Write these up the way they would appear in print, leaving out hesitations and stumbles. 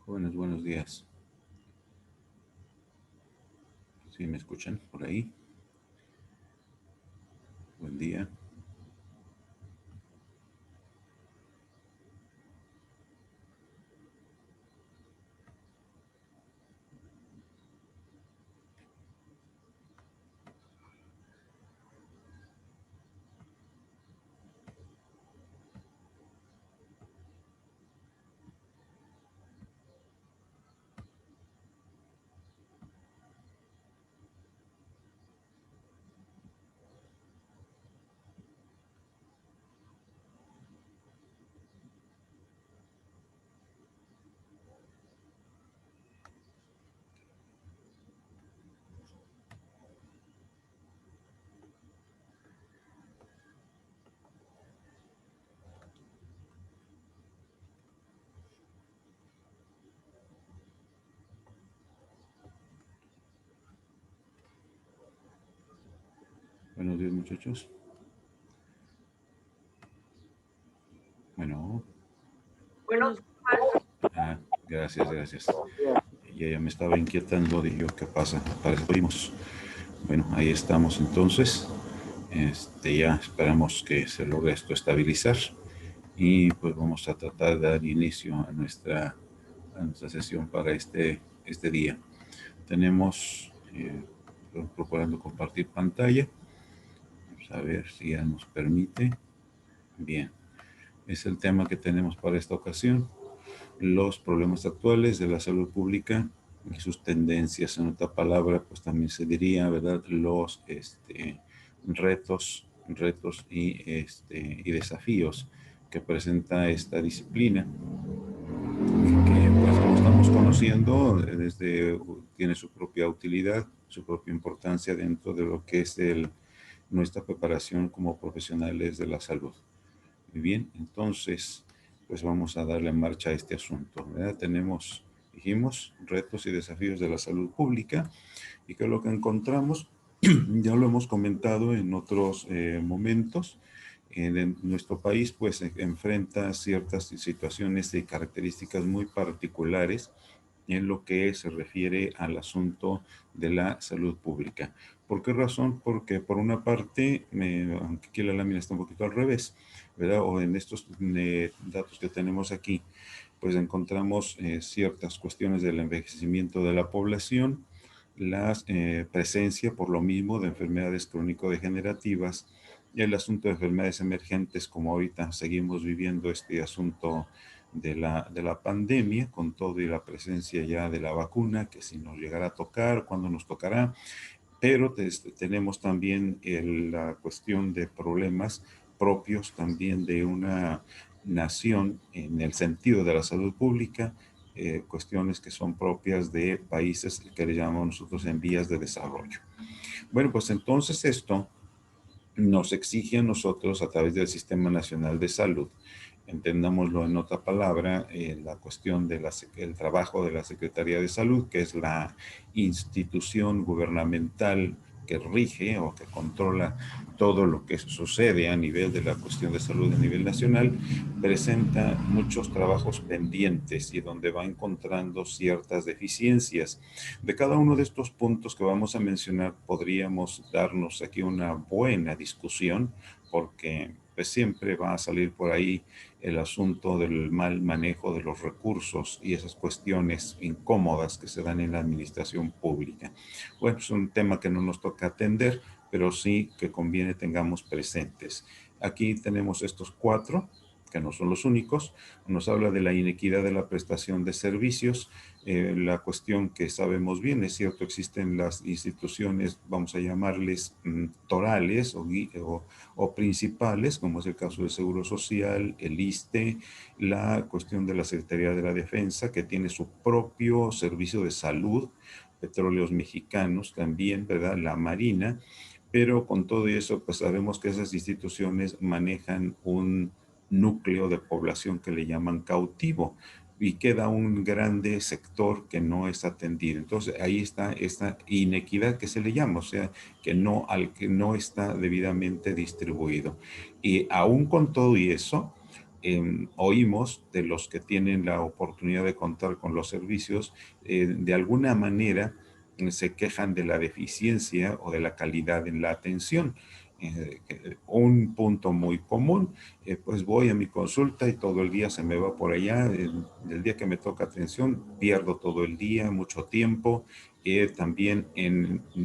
Jóvenes, buenos días. ¿Sí me escuchan por ahí? Buen día. Buenos días, muchachos. Bueno, Buenos ah, gracias. Ya me estaba inquietando, dije yo, ¿qué pasa? Parece que oímos. Bueno, ahí estamos entonces. Ya esperamos que se logre esto estabilizar y pues vamos a tratar de dar inicio a nuestra sesión para este día. Tenemos, procurando compartir pantalla. Vamos a ver si ya nos permite. Bien, es el tema que tenemos para esta ocasión: los problemas actuales de la salud pública y sus tendencias. En otra palabra, pues también se diría, ¿verdad? Los retos y desafíos que presenta esta disciplina, que pues como estamos conociendo, tiene su propia utilidad, su propia importancia dentro de lo que es nuestra preparación como profesionales de la salud. Muy bien, entonces, pues vamos a darle marcha a este asunto, ¿verdad? Dijimos, retos y desafíos de la salud pública, y que lo que encontramos, ya lo hemos comentado en otros momentos, en nuestro país pues enfrenta ciertas situaciones y características muy particulares en lo que se refiere al asunto de la salud pública. ¿Por qué razón? Porque por una parte, aunque aquí la lámina está un poquito al revés, ¿verdad? O en estos datos que tenemos aquí, pues encontramos ciertas cuestiones del envejecimiento de la población, la presencia por lo mismo de enfermedades crónico-degenerativas, y el asunto de enfermedades emergentes, como ahorita seguimos viviendo este asunto de la pandemia, con todo y la presencia ya de la vacuna, que si nos llegará a tocar, cuándo nos tocará, pero tenemos también la cuestión de problemas propios también de una nación en el sentido de la salud pública, cuestiones que son propias de países que le llamamos nosotros en vías de desarrollo. Bueno, pues entonces esto nos exige a nosotros, a través del Sistema Nacional de Salud, entendámoslo en otra palabra, la cuestión del trabajo de la Secretaría de Salud, que es la institución gubernamental que rige o que controla todo lo que sucede a nivel de la cuestión de salud a nivel nacional, presenta muchos trabajos pendientes y donde va encontrando ciertas deficiencias. De cada uno de estos puntos que vamos a mencionar, podríamos darnos aquí una buena discusión, porque pues siempre va a salir por ahí el asunto del mal manejo de los recursos y esas cuestiones incómodas que se dan en la administración pública. Bueno, es un tema que no nos toca atender, pero sí que conviene tengamos presentes. Aquí tenemos estos cuatro, que no son los únicos. Nos habla de la inequidad de la prestación de servicios, la cuestión que sabemos bien, es cierto, existen las instituciones, vamos a llamarles torales o principales, como es el caso del Seguro Social, el ISSSTE, la cuestión de la Secretaría de la Defensa, que tiene su propio servicio de salud, Petróleos Mexicanos también, ¿verdad? La Marina, pero con todo eso, pues sabemos que esas instituciones manejan un núcleo de población que le llaman cautivo, y queda un grande sector que no es atendido. Entonces ahí está esta inequidad que se le llama, o sea, que no está debidamente distribuido. Y aún con todo y eso, oímos de los que tienen la oportunidad de contar con los servicios, de alguna manera se quejan de la deficiencia o de la calidad en la atención. Un punto muy común, pues voy a mi consulta y todo el día se me va por allá. El día que me toca atención, pierdo todo el día, mucho tiempo. También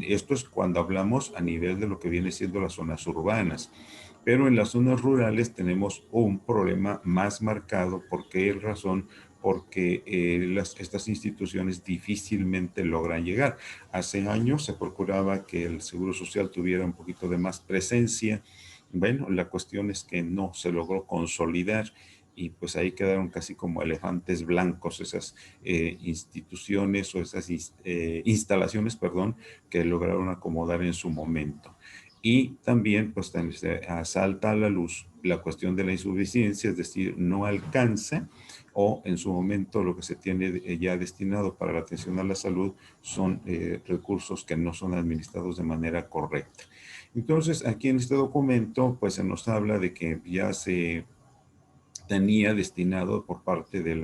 esto es cuando hablamos a nivel de lo que viene siendo las zonas urbanas. Pero en las zonas rurales tenemos un problema más marcado. ¿Por qué razón? Porque estas instituciones difícilmente logran llegar. Hace años se procuraba que el Seguro Social tuviera un poquito de más presencia. Bueno, la cuestión es que no se logró consolidar y pues ahí quedaron casi como elefantes blancos esas instituciones o esas instalaciones, perdón, que lograron acomodar en su momento. Y también pues también se salta a la luz la cuestión de la insuficiencia, es decir, no alcanza o en su momento lo que se tiene ya destinado para la atención a la salud son recursos que no son administrados de manera correcta. Entonces, aquí en este documento, pues se nos habla de que ya se tenía destinado por parte de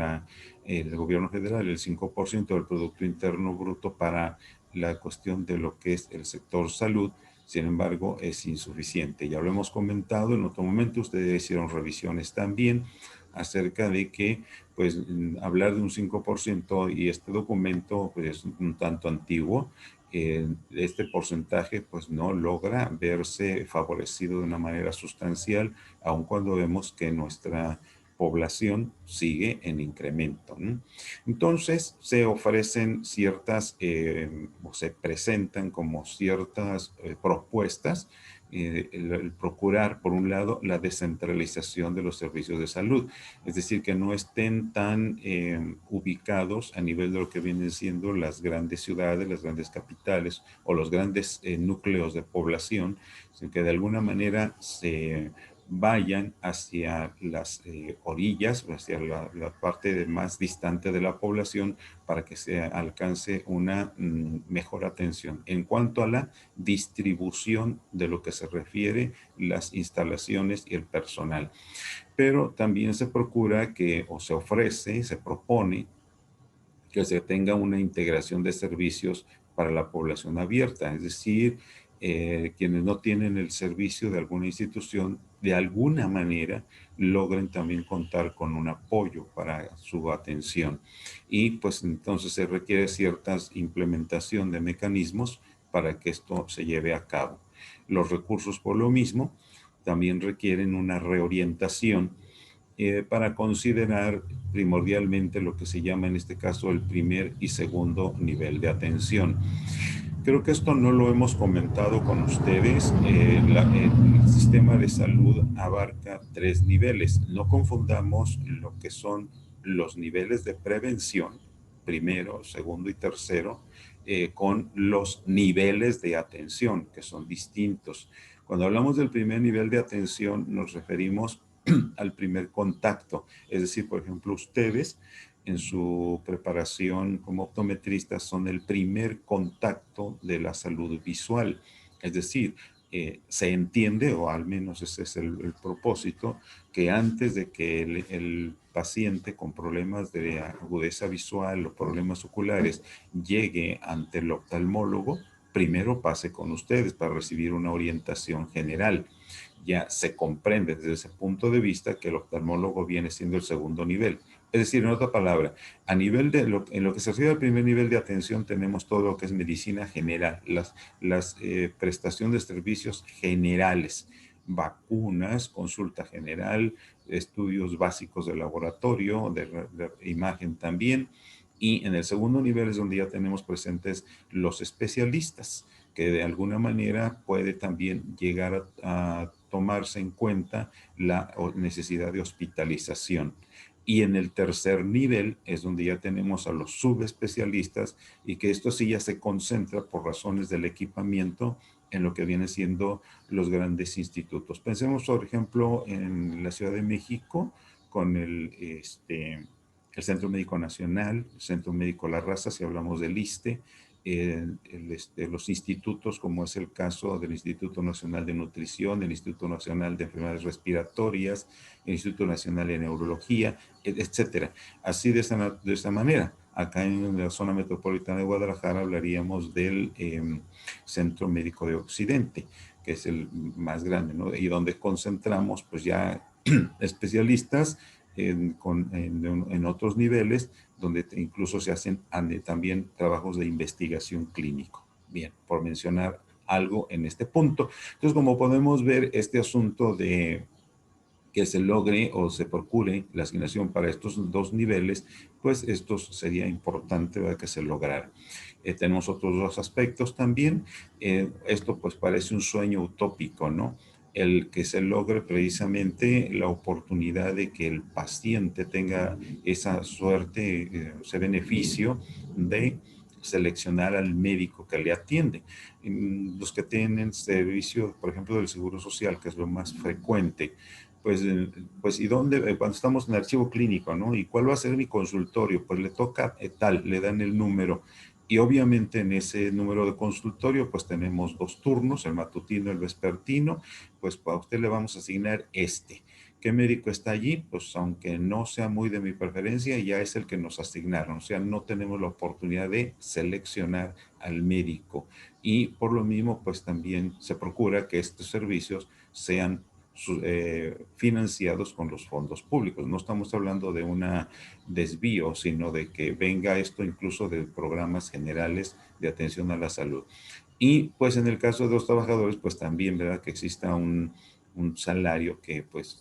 del gobierno federal el 5% del Producto Interno Bruto para la cuestión de lo que es el sector salud. Sin embargo, es insuficiente. Ya lo hemos comentado en otro momento, ustedes hicieron revisiones también acerca de que, pues, hablar de un 5% y este documento pues, es un tanto antiguo. Este porcentaje pues no logra verse favorecido de una manera sustancial, aun cuando vemos que nuestra población sigue en incremento, ¿no? Entonces se ofrecen ciertas, o se presentan como ciertas propuestas, el procurar, por un lado, la descentralización de los servicios de salud, es decir, que no estén tan ubicados a nivel de lo que vienen siendo las grandes ciudades, las grandes capitales o los grandes núcleos de población, sino que de alguna manera se vayan hacia las orillas, hacia la parte más distante de la población para que se alcance una mejor atención. En cuanto a la distribución de lo que se refiere, las instalaciones y el personal. Pero también se procura que, o se ofrece, se propone que se tenga una integración de servicios para la población abierta, es decir, quienes no tienen el servicio de alguna institución, de alguna manera logren también contar con un apoyo para su atención. Y pues entonces se requiere cierta implementación de mecanismos para que esto se lleve a cabo. Los recursos por lo mismo también requieren una reorientación para considerar primordialmente lo que se llama en este caso el primer y segundo nivel de atención. Creo que esto no lo hemos comentado con ustedes. El sistema de salud abarca 3 niveles. No confundamos lo que son los niveles de prevención, primero, segundo y tercero, con los niveles de atención, que son distintos. Cuando hablamos del primer nivel de atención, nos referimos al primer contacto. Es decir, por ejemplo, ustedes en su preparación como optometristas son el primer contacto de la salud visual. Es decir, se entiende, o al menos ese es el propósito, que antes de que el paciente con problemas de agudeza visual o problemas oculares llegue ante el oftalmólogo, primero pase con ustedes para recibir una orientación general. Ya se comprende desde ese punto de vista que el oftalmólogo viene siendo el segundo nivel. Es decir, en otra palabra, a nivel de en lo que se refiere al primer nivel de atención tenemos todo lo que es medicina general, las prestaciones de servicios generales, vacunas, consulta general, estudios básicos de laboratorio, de imagen también. Y en el segundo nivel es donde ya tenemos presentes los especialistas, que de alguna manera puede también llegar a tomarse en cuenta la necesidad de hospitalización. Y en el tercer nivel es donde ya tenemos a los subespecialistas y que esto sí ya se concentra por razones del equipamiento en lo que viene siendo los grandes institutos. Pensemos, por ejemplo, en la Ciudad de México con el Centro Médico Nacional, el Centro Médico La Raza, si hablamos del ISSSTE, los institutos, como es el caso del Instituto Nacional de Nutrición, el Instituto Nacional de Enfermedades Respiratorias, el Instituto Nacional de Neurología, etcétera. Así de esa manera. Acá en la zona metropolitana de Guadalajara hablaríamos del Centro Médico de Occidente, que es el más grande, ¿no? Y donde concentramos pues ya especialistas en otros niveles, donde incluso se hacen también trabajos de investigación clínico. Bien, por mencionar algo en este punto. Entonces, como podemos ver, este asunto de que se logre o se procure la asignación para estos dos niveles, pues esto sería importante, ¿verdad?, que se lograra. Tenemos otros dos aspectos también. Esto pues parece un sueño utópico, ¿no? El que se logre precisamente la oportunidad de que el paciente tenga esa suerte, ese beneficio de seleccionar al médico que le atiende. Los que tienen servicio, por ejemplo, del Seguro Social, que es lo más frecuente, pues, ¿y dónde? Cuando estamos en el archivo clínico, ¿no? ¿Y cuál va a ser mi consultorio? Pues le toca tal, le dan el número. Y obviamente en ese número de consultorio, pues tenemos dos turnos, el matutino y el vespertino, pues para usted le vamos a asignar este. ¿Qué médico está allí? Pues aunque no sea muy de mi preferencia, ya es el que nos asignaron. O sea, no tenemos la oportunidad de seleccionar al médico. Y por lo mismo, pues también se procura que estos servicios sean financiados con los fondos públicos. No estamos hablando de un desvío, sino de que venga esto incluso de programas generales de atención a la salud. Y pues en el caso de los trabajadores, pues también, ¿verdad?, que exista un salario que pues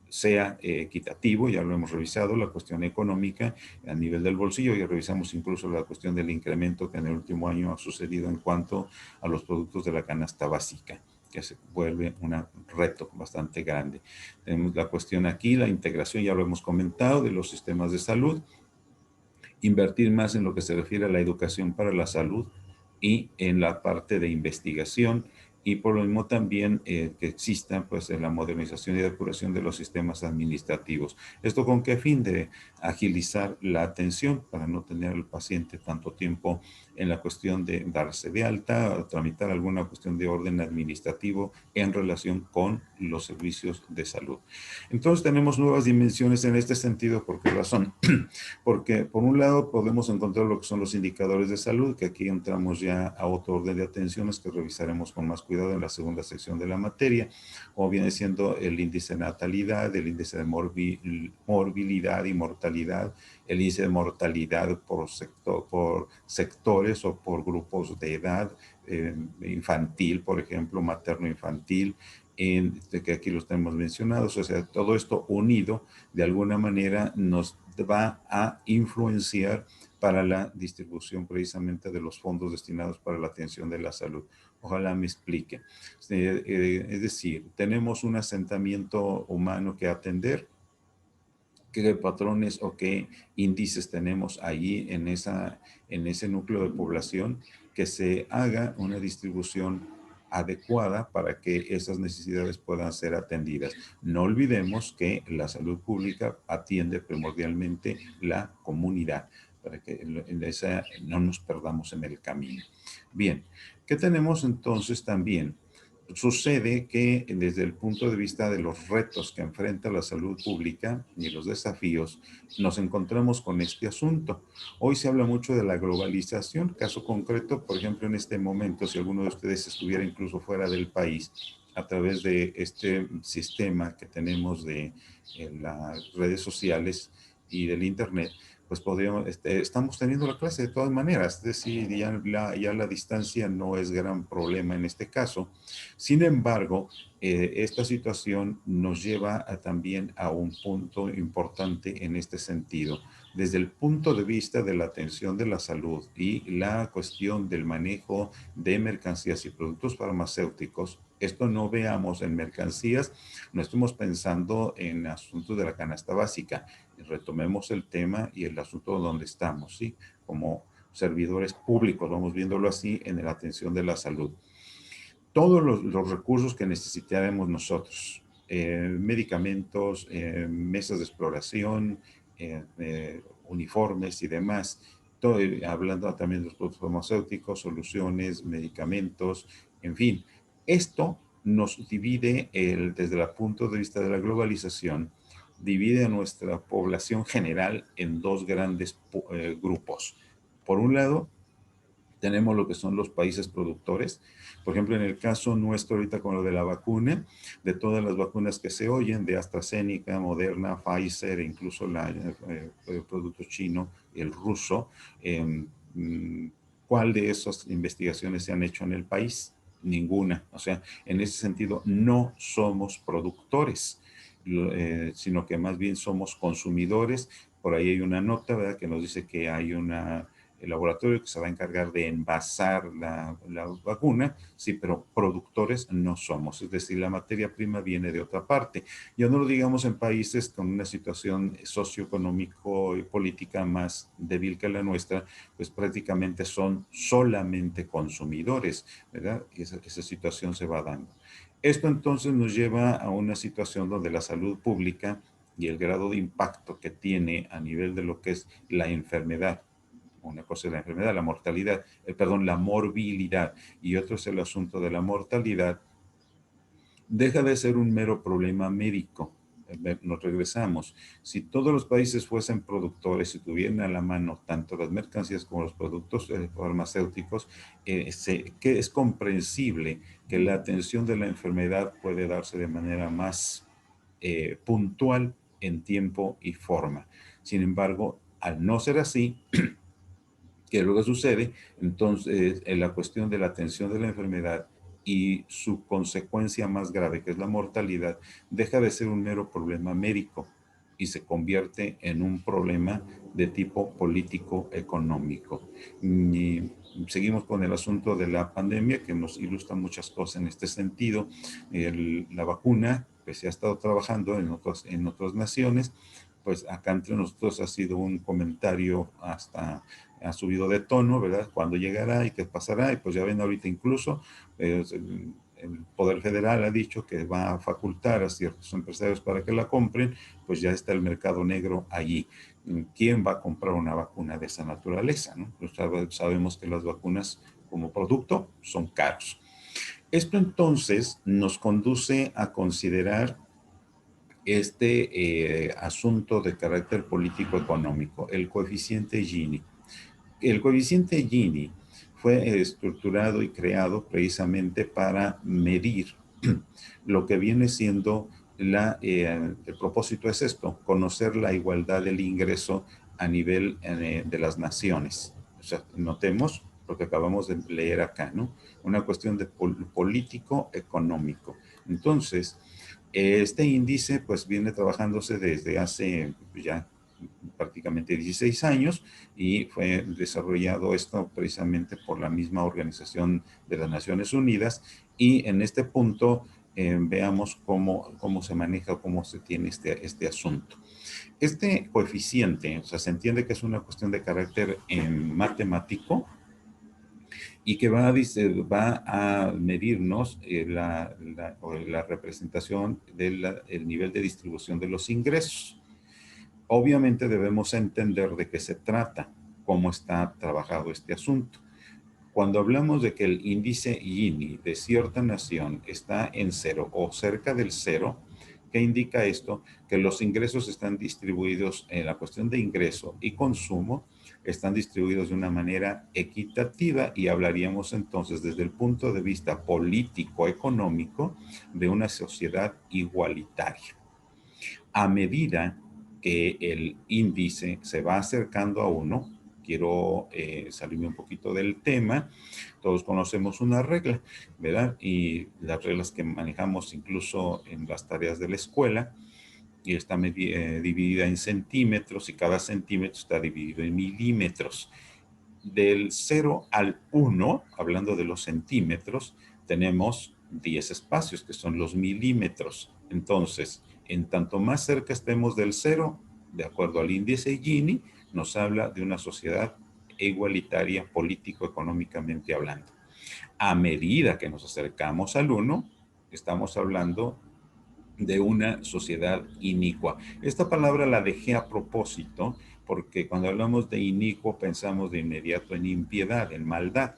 sea equitativo. Ya lo hemos revisado, la cuestión económica a nivel del bolsillo, y revisamos incluso la cuestión del incremento que en el último año ha sucedido en cuanto a los productos de la canasta básica, que se vuelve un reto bastante grande. Tenemos la cuestión aquí, la integración, ya lo hemos comentado, de los sistemas de salud, invertir más en lo que se refiere a la educación para la salud y en la parte de investigación, y por lo mismo también que exista pues la modernización y depuración de los sistemas administrativos. ¿Esto con qué fin? De agilizar la atención para no tener al paciente tanto tiempo en la cuestión de darse de alta o tramitar alguna cuestión de orden administrativo en relación con los servicios de salud. Entonces tenemos nuevas dimensiones en este sentido. ¿Por qué razón? Porque por un lado podemos encontrar lo que son los indicadores de salud, que aquí entramos ya a otro orden de atenciones que revisaremos con más cuidado en la segunda sección de la materia, o viene siendo el índice de natalidad, el índice de morbilidad y mortalidad, el índice de mortalidad por sectores o por grupos de edad, infantil, por ejemplo, materno-infantil, que aquí los tenemos mencionados. O sea, todo esto unido de alguna manera nos va a influenciar para la distribución precisamente de los fondos destinados para la atención de la salud. Ojalá me explique. Es decir, tenemos un asentamiento humano que atender. ¿Qué patrones o qué índices tenemos allí en ese núcleo de población? Que se haga una distribución adecuada para que esas necesidades puedan ser atendidas. No olvidemos que la salud pública atiende primordialmente la comunidad, para que no nos perdamos en el camino. Bien, ¿qué tenemos entonces también? Sucede que desde el punto de vista de los retos que enfrenta la salud pública y los desafíos, nos encontramos con este asunto. Hoy se habla mucho de la globalización. Caso concreto, por ejemplo, en este momento, si alguno de ustedes estuviera incluso fuera del país, a través de este sistema que tenemos de las redes sociales y del Internet, pues podríamos, estamos teniendo la clase de todas maneras. Es decir, ya la distancia no es gran problema en este caso. Sin embargo, esta situación nos lleva también a un punto importante en este sentido. Desde el punto de vista de la atención de la salud y la cuestión del manejo de mercancías y productos farmacéuticos, esto no veamos en mercancías, no estemos pensando en asuntos de la canasta básica. Retomemos el tema y el asunto donde estamos, ¿sí? Como servidores públicos, vamos viéndolo así, en la atención de la salud. Todos los recursos que necesitaremos nosotros, medicamentos, mesas de exploración, uniformes y demás, hablando también de los productos farmacéuticos, soluciones, medicamentos, en fin. Esto nos divide, desde el punto de vista de la globalización, divide a nuestra población general en dos grandes grupos. Por un lado, tenemos lo que son los países productores. Por ejemplo, en el caso nuestro ahorita con lo de la vacuna, de todas las vacunas que se oyen, de AstraZeneca, Moderna, Pfizer, e incluso el producto chino, el ruso, eh, ¿cuál de esas investigaciones se han hecho en el país? Ninguna. O sea, en ese sentido, no somos productores, sino que más bien somos consumidores. Por ahí hay una nota, ¿verdad?, que nos dice que hay el laboratorio que se va a encargar de envasar la vacuna, sí, pero productores no somos, es decir, la materia prima viene de otra parte. Ya no lo digamos en países con una situación socioeconómico y política más débil que la nuestra, pues prácticamente son solamente consumidores, ¿verdad? Y esa situación se va dando. Esto entonces nos lleva a una situación donde la salud pública y el grado de impacto que tiene a nivel de lo que es la enfermedad. Una cosa es la enfermedad, la mortalidad, perdón, la morbilidad, y otro es el asunto de la mortalidad. Deja de ser un mero problema médico. Nos regresamos. Si todos los países fuesen productores y tuvieran a la mano tanto las mercancías como los productos farmacéuticos, que es comprensible que la atención de la enfermedad puede darse de manera más puntual en tiempo y forma. Sin embargo, al no ser así, ¿qué luego sucede? Entonces, en la cuestión de la atención de la enfermedad y su consecuencia más grave, que es la mortalidad, deja de ser un mero problema médico y se convierte en un problema de tipo político-económico. Y seguimos con el asunto de la pandemia, que nos ilustra muchas cosas en este sentido. La vacuna, pues se ha estado trabajando en otras naciones, pues acá entre nosotros ha sido un comentario hasta ha subido de tono, ¿verdad? ¿Cuándo llegará y qué pasará? Y pues ya ven ahorita incluso el Poder Federal ha dicho que va a facultar a ciertos empresarios para que la compren, pues ya está el mercado negro allí. ¿Quién va a comprar una vacuna de esa naturaleza? ¿No? Pues sabemos que las vacunas como producto son caros. Esto entonces nos conduce a considerar asunto de carácter político-económico, el coeficiente Gini. El coeficiente Gini fue estructurado y creado precisamente para medir lo que viene siendo el propósito es esto, conocer la igualdad del ingreso a nivel de las naciones. O sea, notemos lo que acabamos de leer acá, ¿no? Una cuestión de político-económico. Entonces, este índice pues viene trabajándose desde hace ya prácticamente 16 años y fue desarrollado esto precisamente por la misma Organización de las Naciones Unidas y en este punto veamos cómo se maneja, cómo se tiene este asunto. Este coeficiente, o sea, se entiende que es una cuestión de carácter matemático y que va a medirnos la representación del nivel de distribución de los ingresos. Obviamente debemos entender de qué se trata, cómo está trabajado este asunto. Cuando hablamos de que el índice Gini de cierta nación está en cero o cerca del cero, ¿qué indica esto? Que los ingresos están distribuidos en la cuestión de ingreso y consumo, están distribuidos de una manera equitativa y hablaríamos entonces desde el punto de vista político-económico de una sociedad igualitaria. A medida que el índice se va acercando a 1, quiero salirme un poquito del tema, todos conocemos una regla, ¿verdad? Y las reglas que manejamos incluso en las tareas de la escuela, y está dividida en centímetros y cada centímetro está dividido en milímetros. Del 0 al 1, hablando de los centímetros, tenemos 10 espacios, que son los milímetros. Entonces, en tanto más cerca estemos del 0, de acuerdo al índice Gini, nos habla de una sociedad igualitaria político-económicamente hablando. A medida que nos acercamos al 1, estamos hablando de una sociedad inicua. Esta palabra la dejé a propósito porque cuando hablamos de inicuo pensamos de inmediato en impiedad, en maldad.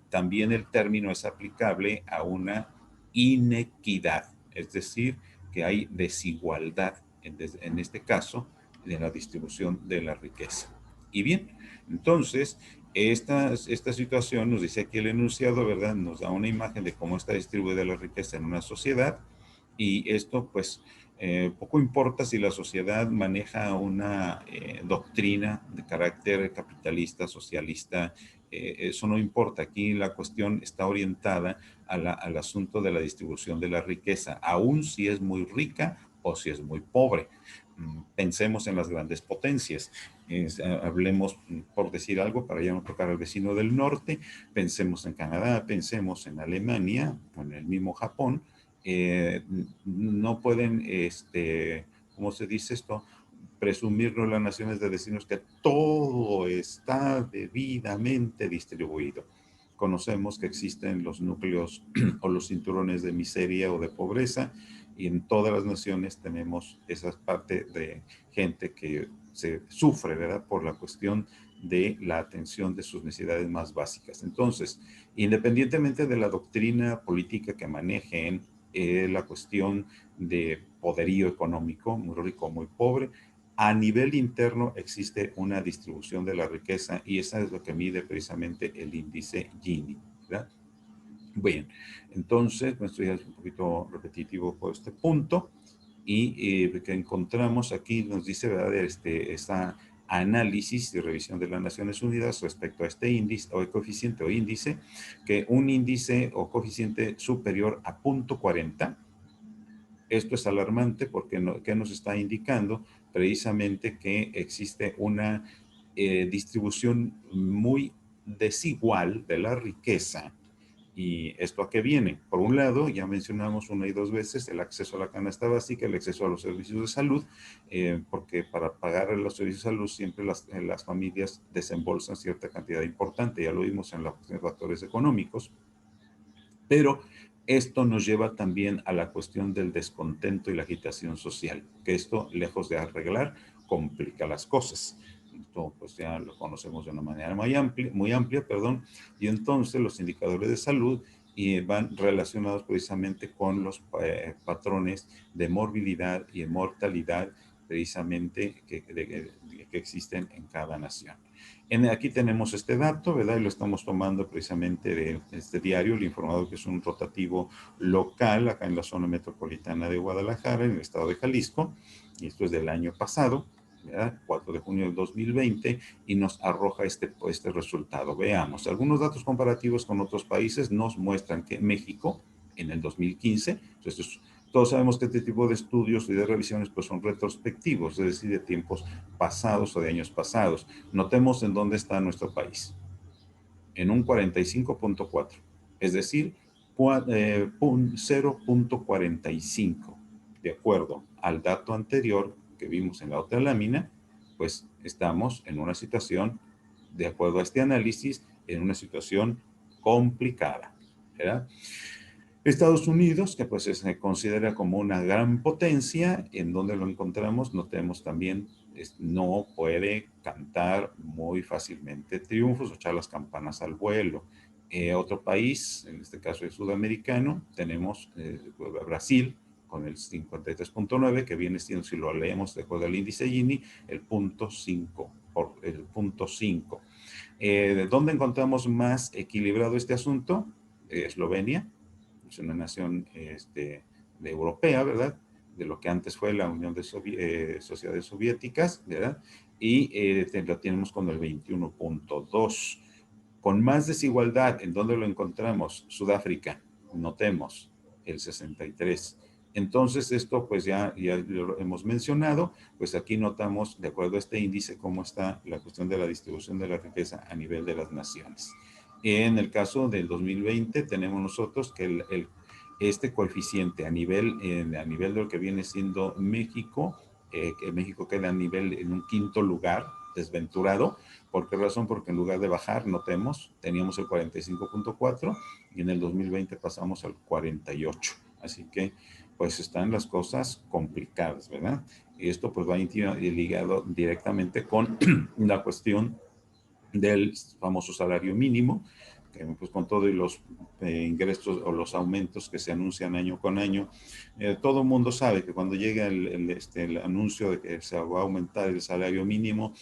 También el término es aplicable a una inequidad, es decir, que hay desigualdad, en este caso, de la distribución de la riqueza. Y bien, entonces, esta situación nos dice aquí el enunciado, ¿verdad? Nos da una imagen de cómo está distribuida la riqueza en una sociedad, y esto, pues, poco importa si la sociedad maneja una doctrina de carácter capitalista, socialista, eso no importa. Aquí la cuestión está orientada al asunto de la distribución de la riqueza, aun si es muy rica o si es muy pobre. Pensemos en las grandes potencias. Hablemos, por decir algo, para ya no tocar al vecino del norte, pensemos en Canadá, pensemos en Alemania, o en el mismo Japón. No pueden, ¿cómo se dice esto? Presumirnos las naciones de decirnos que todo está debidamente distribuido. Conocemos que existen los núcleos o los cinturones de miseria o de pobreza, y en todas las naciones tenemos esa parte de gente que se sufre, ¿verdad?, por la cuestión de la atención de sus necesidades más básicas. Entonces, independientemente de la doctrina política que manejen, la cuestión de poderío económico, muy rico, muy pobre, a nivel interno existe una distribución de la riqueza, y esa es lo que mide precisamente el índice Gini, ¿verdad? Bien, entonces, esto ya es un poquito repetitivo por este punto, y que encontramos aquí, nos dice, ¿verdad?, esta análisis y revisión de las Naciones Unidas respecto a este índice o coeficiente o índice, que un índice o coeficiente superior a 0.40. Esto es alarmante porque ¿qué nos está indicando? Precisamente que existe una distribución muy desigual de la riqueza. ¿Y esto a qué viene? Por un lado, ya mencionamos una y dos veces el acceso a la canasta básica, el acceso a los servicios de salud, porque para pagar los servicios de salud siempre las familias desembolsan cierta cantidad importante, ya lo vimos en los factores económicos. Pero esto nos lleva también a la cuestión del descontento y la agitación social, que esto, lejos de arreglar, complica las cosas. Esto pues ya lo conocemos de una manera muy amplia, perdón, y entonces los indicadores de salud van relacionados precisamente con los patrones de morbilidad y de mortalidad precisamente que existen en cada nación. Aquí tenemos este dato, ¿verdad? Y lo estamos tomando precisamente de este diario, el Informador, que es un rotativo local acá en la zona metropolitana de Guadalajara, en el estado de Jalisco, y esto es del año pasado, ¿verdad? 4 de junio del 2020, y nos arroja este resultado. Veamos, algunos datos comparativos con otros países nos muestran que México, en el 2015, entonces todos sabemos que este tipo de estudios y de revisiones pues son retrospectivos, es decir, de tiempos pasados o de años pasados. Notemos en dónde está nuestro país. En un 45.4, es decir, 0.45. De acuerdo al dato anterior que vimos en la otra lámina, pues estamos en una situación, de acuerdo a este análisis, en una situación complicada, ¿verdad? Estados Unidos, que pues se considera como una gran potencia, en donde lo encontramos, notemos también, no puede cantar muy fácilmente triunfos o echar las campanas al vuelo. Otro país, en este caso es sudamericano, tenemos Brasil con el 53.9, que viene siendo, si lo leemos de acuerdo al índice Gini, el punto 5. El punto 5. ¿Dónde encontramos más equilibrado este asunto? Eslovenia. Es una nación de europea, ¿verdad? De lo que antes fue la Unión de Sociedades Soviéticas, ¿verdad? Y lo tenemos con el 21.2. Con más desigualdad, ¿en dónde lo encontramos? Sudáfrica, notemos, el 63. Entonces, esto pues ya lo hemos mencionado, pues aquí notamos, de acuerdo a este índice, cómo está la cuestión de la distribución de la riqueza a nivel de las naciones. En el caso del 2020 tenemos nosotros que este coeficiente a nivel de lo que viene siendo México, que México queda en un quinto lugar, desventurado. ¿Por qué razón? Porque en lugar de bajar, notemos, teníamos el 45.4 y en el 2020 pasamos al 48. Así que pues están las cosas complicadas, ¿verdad? Y esto pues va ligado directamente con la cuestión del famoso salario mínimo, que pues con todos los ingresos o los aumentos que se anuncian año con año, todo el mundo sabe que cuando llega el anuncio de que se va a aumentar el salario mínimo,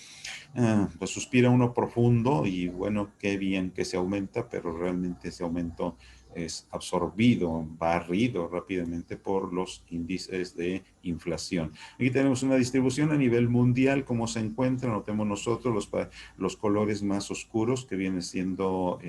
pues suspira uno profundo y bueno, qué bien que se aumenta, pero realmente ese aumento es absorbido, barrido rápidamente por los índices de inflación. Aquí tenemos una distribución a nivel mundial, como se encuentra, notemos nosotros los colores más oscuros que vienen siendo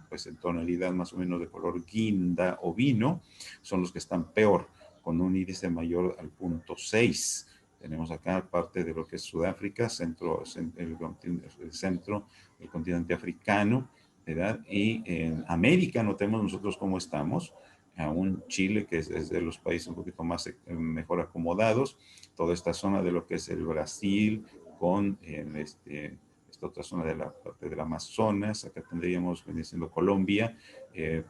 pues en tonalidad más o menos de color guinda o vino, son los que están peor, con un índice mayor al 0.6. Tenemos acá parte de lo que es Sudáfrica, el centro del continente africano, ¿verdad? Y en América, notemos nosotros cómo estamos. Aún Chile, que es de los países un poquito más mejor acomodados, toda esta zona de lo que es el Brasil, con esta otra zona de la parte del Amazonas, acá tendríamos, viene siendo Colombia,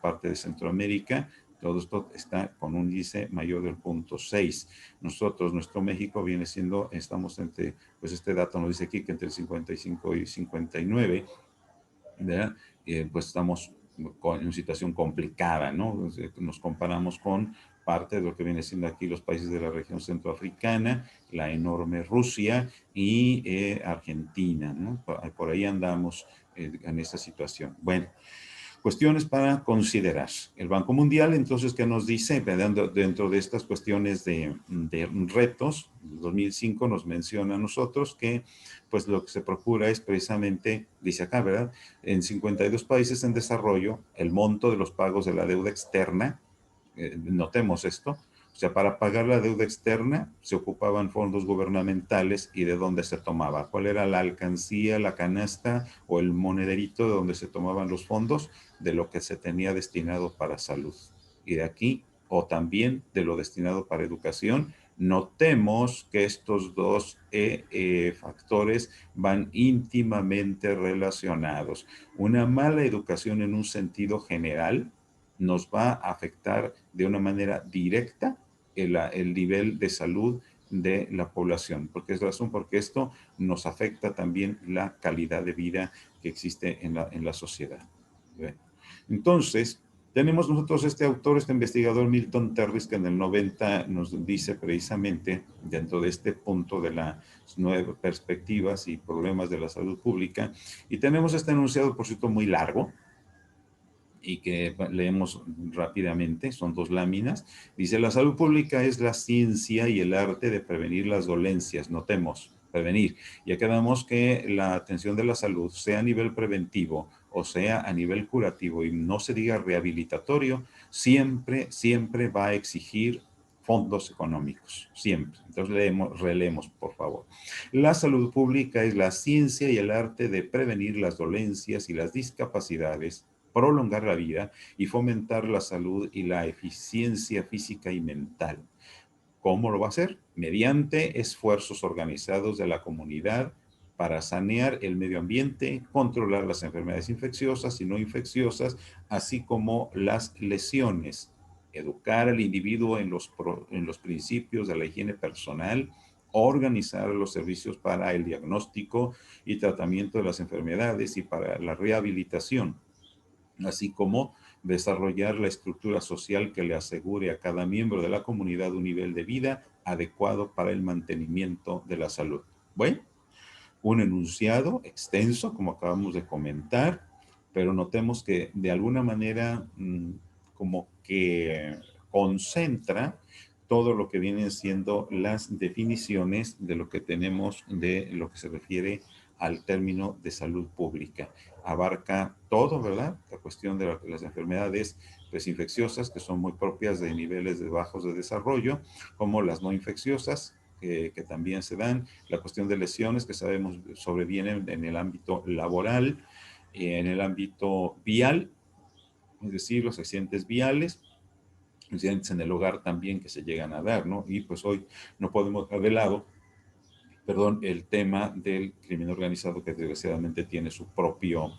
parte de Centroamérica, todo esto está con un índice mayor del 0.6. Nosotros, nuestro México viene siendo, estamos entre, pues este dato nos dice aquí que entre el 55 y 59, ¿verdad? Pues estamos en una situación complicada, ¿no? Nos comparamos con parte de lo que viene siendo aquí los países de la región centroafricana, la enorme Rusia y Argentina, ¿no? Por ahí andamos en esta situación. Bueno, cuestiones para considerar. El Banco Mundial, entonces, ¿qué nos dice? Dentro de estas cuestiones de retos, 2005 nos menciona a nosotros que, pues, lo que se procura es precisamente, dice acá, ¿verdad? En 52 países en desarrollo, el monto de los pagos de la deuda externa, notemos esto, o sea, para pagar la deuda externa se ocupaban fondos gubernamentales y de dónde se tomaba. ¿Cuál era la alcancía, la canasta o el monederito de donde se tomaban los fondos? De lo que se tenía destinado para salud. Y de aquí, o también de lo destinado para educación, notemos que estos dos factores van íntimamente relacionados. Una mala educación en un sentido general nos va a afectar de una manera directa el nivel de salud de la población. ¿Por qué es razón? Porque esto nos afecta también la calidad de vida que existe en la sociedad. ¿Ve? Entonces, tenemos nosotros este autor, este investigador Milton Terris, que en el 90 nos dice precisamente, dentro de este punto de las nuevas perspectivas y problemas de la salud pública, y tenemos este enunciado, por cierto, muy largo, y que leemos rápidamente, son dos láminas. Dice, la salud pública es la ciencia y el arte de prevenir las dolencias. Notemos, prevenir. Ya quedamos que la atención de la salud, sea a nivel preventivo o sea a nivel curativo y no se diga rehabilitatorio, siempre, siempre va a exigir fondos económicos, siempre. Entonces releemos, por favor. La salud pública es la ciencia y el arte de prevenir las dolencias y las discapacidades, prolongar la vida y fomentar la salud y la eficiencia física y mental. ¿Cómo lo va a hacer? Mediante esfuerzos organizados de la comunidad para sanear el medio ambiente, controlar las enfermedades infecciosas y no infecciosas, así como las lesiones, educar al individuo en los principios de la higiene personal, organizar los servicios para el diagnóstico y tratamiento de las enfermedades y para la rehabilitación, así como desarrollar la estructura social que le asegure a cada miembro de la comunidad un nivel de vida adecuado para el mantenimiento de la salud. Bueno, un enunciado extenso, como acabamos de comentar, pero notemos que de alguna manera como que concentra todo lo que vienen siendo las definiciones de lo que tenemos de lo que se refiere al término de salud pública. Abarca todo, ¿verdad? La cuestión de las enfermedades pues, infecciosas, que son muy propias de niveles de bajos de desarrollo, como las no infecciosas, que también se dan, la cuestión de lesiones que sabemos sobrevienen en el ámbito laboral, en el ámbito vial, es decir, los accidentes viales, accidentes en el hogar también que se llegan a dar, ¿no? Y pues hoy no podemos dejar de lado, perdón, el tema del crimen organizado que desgraciadamente tiene su propio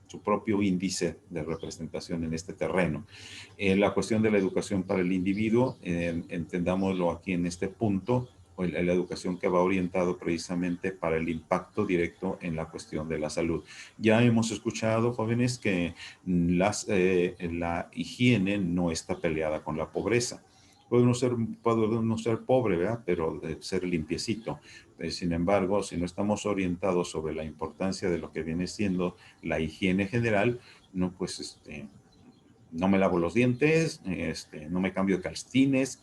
su propio índice de representación en este terreno. La cuestión de la educación para el individuo, entendámoslo aquí en este punto, la educación que va orientado precisamente para el impacto directo en la cuestión de la salud. Ya hemos escuchado, jóvenes, que la higiene no está peleada con la pobreza. Puede uno ser pobre, ¿verdad? Pero de ser limpiecito. Sin embargo, si no estamos orientados sobre la importancia de lo que viene siendo la higiene general, no, pues no me lavo los dientes, no me cambio de calcetines,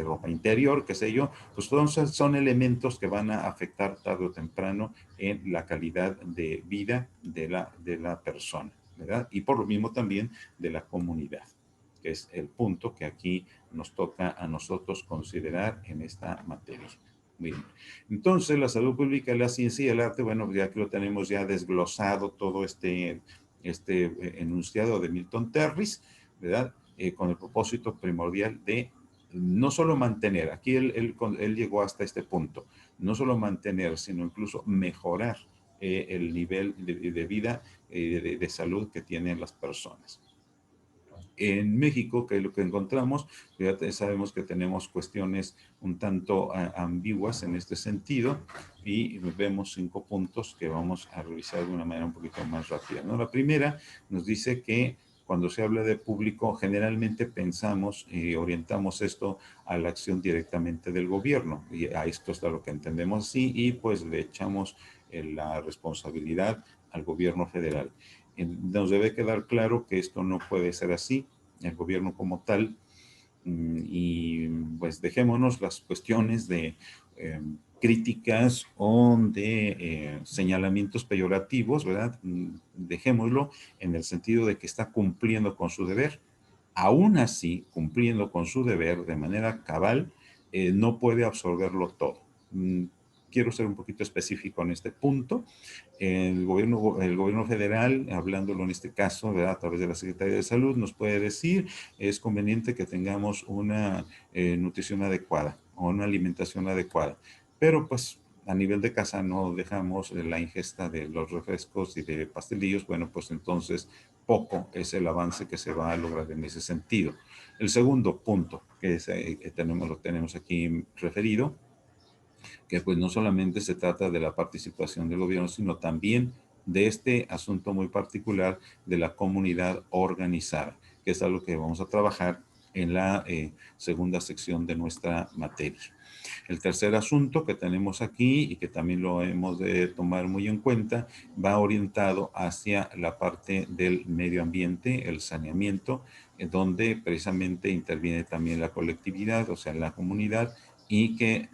ropa interior, qué sé yo, pues todos son elementos que van a afectar tarde o temprano en la calidad de vida de la persona, ¿verdad? Y por lo mismo también de la comunidad, que es el punto que aquí nos toca a nosotros considerar en esta materia. Bien. Entonces, la salud pública, la ciencia y el arte, bueno, ya que lo tenemos ya desglosado todo este enunciado de Milton Terris, ¿verdad? Con el propósito primordial de no solo mantener, aquí él llegó hasta este punto, no solo mantener, sino incluso mejorar el nivel de vida, de salud que tienen las personas. En México, que es lo que encontramos, ya sabemos que tenemos cuestiones un tanto ambiguas en este sentido y vemos 5 puntos que vamos a revisar de una manera un poquito más rápida, ¿no? La primera nos dice que cuando se habla de público, generalmente pensamos y orientamos esto a la acción directamente del gobierno, y a esto es lo que entendemos así, y pues le echamos la responsabilidad al gobierno federal. Nos debe quedar claro que esto no puede ser así, el gobierno como tal, y pues dejémonos las cuestiones de críticas o de señalamientos peyorativos, ¿verdad? Dejémoslo en el sentido de que está cumpliendo con su deber. Aún así, cumpliendo con su deber de manera cabal, no puede absorberlo todo. Quiero ser un poquito específico en este punto. El gobierno federal, hablándolo en este caso, ¿verdad? A través de la Secretaría de Salud, nos puede decir, es conveniente que tengamos una nutrición adecuada o una alimentación adecuada. Pero pues a nivel de casa no dejamos la ingesta de los refrescos y de pastelillos, bueno, pues entonces poco es el avance que se va a lograr en ese sentido. El segundo punto que lo tenemos aquí referido, que pues no solamente se trata de la participación del gobierno, sino también de este asunto muy particular de la comunidad organizada, que es algo que vamos a trabajar en la segunda sección de nuestra materia. El tercer asunto que tenemos aquí y que también lo hemos de tomar muy en cuenta va orientado hacia la parte del medio ambiente, el saneamiento, donde precisamente interviene también la colectividad, o sea, la comunidad, y que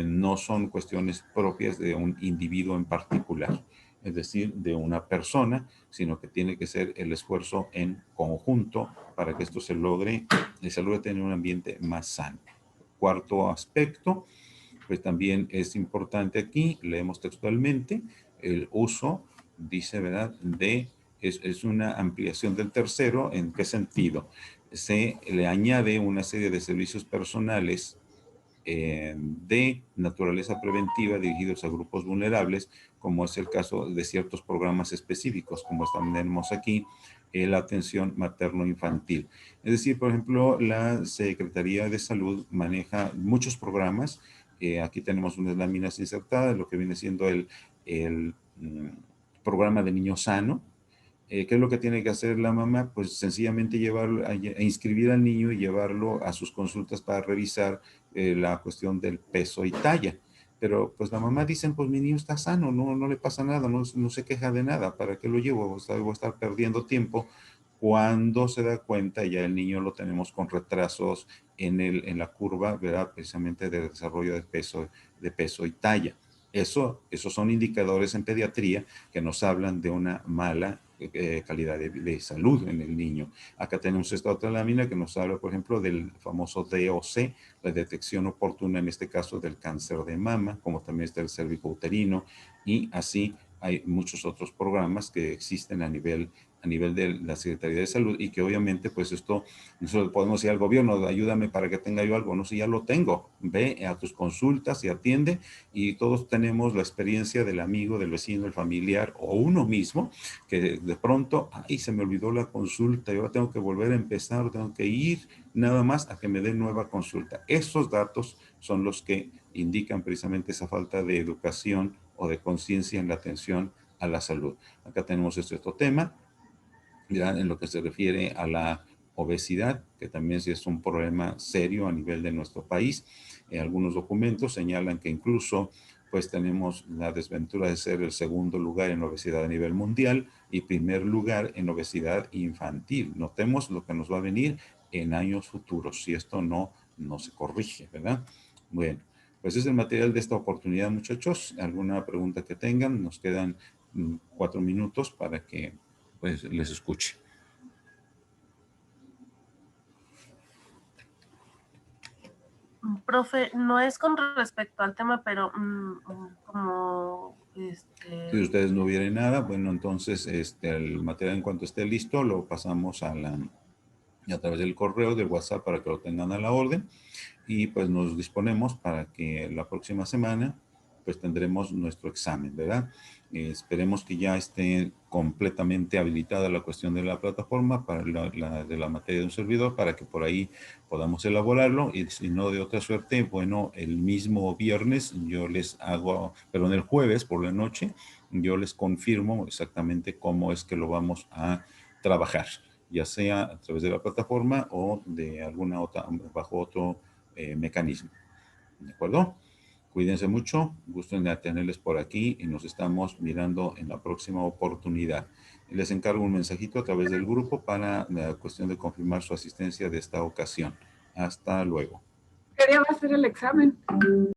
no son cuestiones propias de un individuo en particular, es decir, de una persona, sino que tiene que ser el esfuerzo en conjunto para que esto se logre tener un ambiente más sano. Cuarto aspecto, pues también es importante aquí, leemos textualmente, el uso, dice, ¿verdad?, es una ampliación del tercero. ¿En qué sentido? Se le añade una serie de servicios personales de naturaleza preventiva dirigidos a grupos vulnerables, como es el caso de ciertos programas específicos, como tenemos aquí, la atención materno-infantil. Es decir, por ejemplo, la Secretaría de Salud maneja muchos programas. Aquí tenemos unas láminas insertadas, lo que viene siendo el programa de Niño Sano. ¿Qué es lo que tiene que hacer la mamá? Pues sencillamente llevarlo a inscribir al niño y llevarlo a sus consultas para revisar la cuestión del peso y talla. Pero pues la mamá dice, pues mi niño está sano, no le pasa nada, no se queja de nada, ¿para qué lo llevo? Voy a estar perdiendo tiempo. Cuando se da cuenta, ya el niño lo tenemos con retrasos en la curva, ¿verdad? Precisamente de desarrollo de peso y talla. Esos son indicadores en pediatría que nos hablan de una mala calidad de salud en el niño. Acá tenemos esta otra lámina que nos habla, por ejemplo, del famoso DOC, la detección oportuna, en este caso, del cáncer de mama, como también está el cérvico uterino, y así hay muchos otros programas que existen a nivel a nivel de la Secretaría de Salud y que obviamente pues esto, nosotros podemos decir al gobierno, ayúdame para que tenga yo algo, no sé, ya lo tengo, ve a tus consultas y atiende y todos tenemos la experiencia del amigo, del vecino, del familiar o uno mismo que de pronto, ay, se me olvidó la consulta y ahora tengo que volver a empezar, tengo que ir nada más a que me den nueva consulta. Esos datos son los que indican precisamente esa falta de educación o de conciencia en la atención a la salud. Acá tenemos este otro tema, ya en lo que se refiere a la obesidad, que también sí es un problema serio a nivel de nuestro país. Algunos documentos señalan que incluso pues tenemos la desventura de ser el segundo lugar en obesidad a nivel mundial y primer lugar en obesidad infantil. Notemos lo que nos va a venir en años futuros si esto no se corrige, ¿verdad? Bueno, pues es el material de esta oportunidad, muchachos. ¿Alguna pregunta que tengan? Nos quedan 4 minutos para que pues les escuche. Profe, no es con respecto al tema, pero como Si ustedes no vieran nada, bueno, entonces el material en cuanto esté listo lo pasamos a través del correo, del WhatsApp para que lo tengan a la orden y pues nos disponemos para que la próxima semana pues tendremos nuestro examen, ¿verdad? Esperemos que ya esté completamente habilitada la cuestión de la plataforma para de la materia de un servidor para que por ahí podamos elaborarlo y si no de otra suerte, bueno, el mismo viernes yo les hago, perdón, el jueves por la noche, yo les confirmo exactamente cómo es que lo vamos a trabajar, ya sea a través de la plataforma o de alguna otra, bajo otro mecanismo. ¿De acuerdo? Cuídense mucho, gusto en tenerles por aquí y nos estamos mirando en la próxima oportunidad. Les encargo un mensajito a través del grupo para la cuestión de confirmar su asistencia de esta ocasión. Hasta luego. ¿Qué día va a ser el examen?